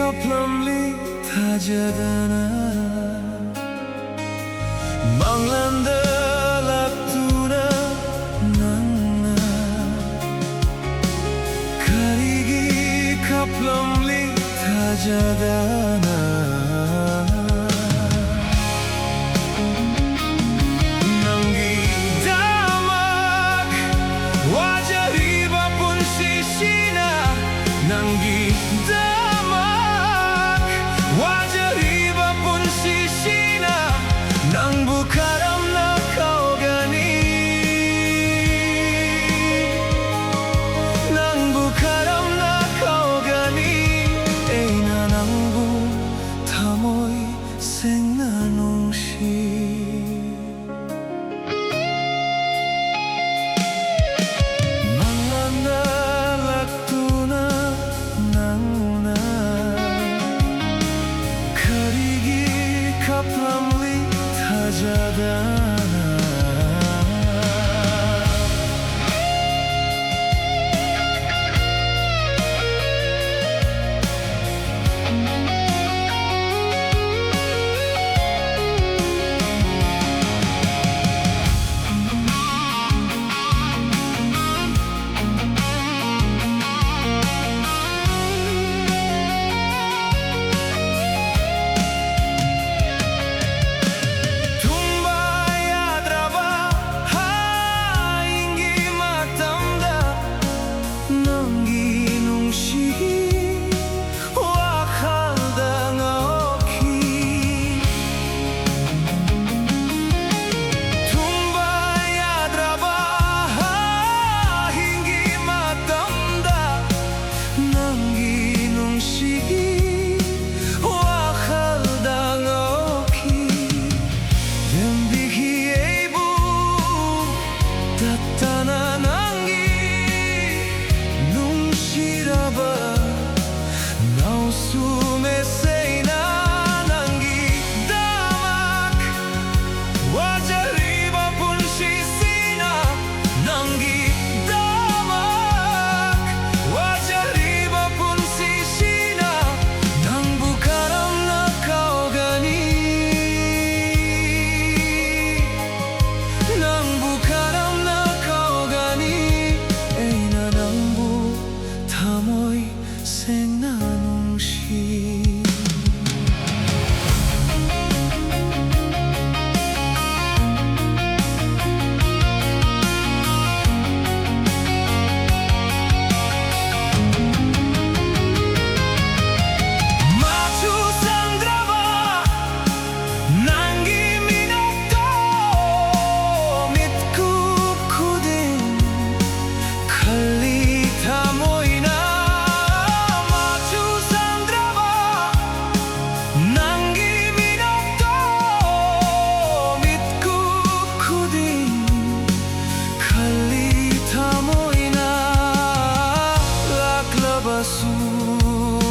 kaplamli tajadana manglanda laktuna nangna karigi kaplamli tajadana nanggi damak wajah riba pun sisina nanggi damak wajah riba pun sisina nang bukaram na kau gani nang bukaram na kau gani eina nang bu tamoy seng nanungshi manglanda laktuna nangna karigi kaplamli tajadana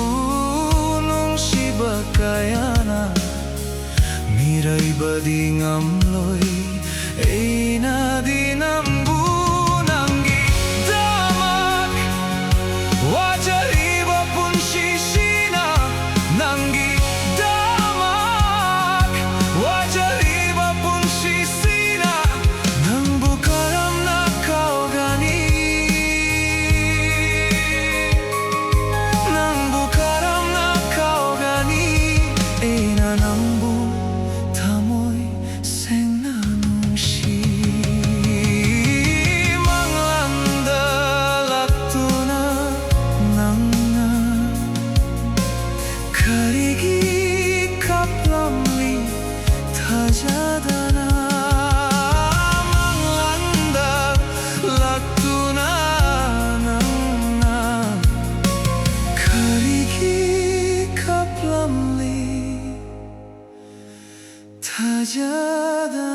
Sunung si bakayana miray bading amloy eina dinambu nanggi damak wajah riba pun sisina nanggi damak wajah riba pun sisina nang bukaram na kau gani nang bukaram na kau gani eina nang bu tamoy seng nanungshi manglanda laktuna nangna karigi kaplamli tajadana manglanda laktuna nangna karigi kaplamli tajadana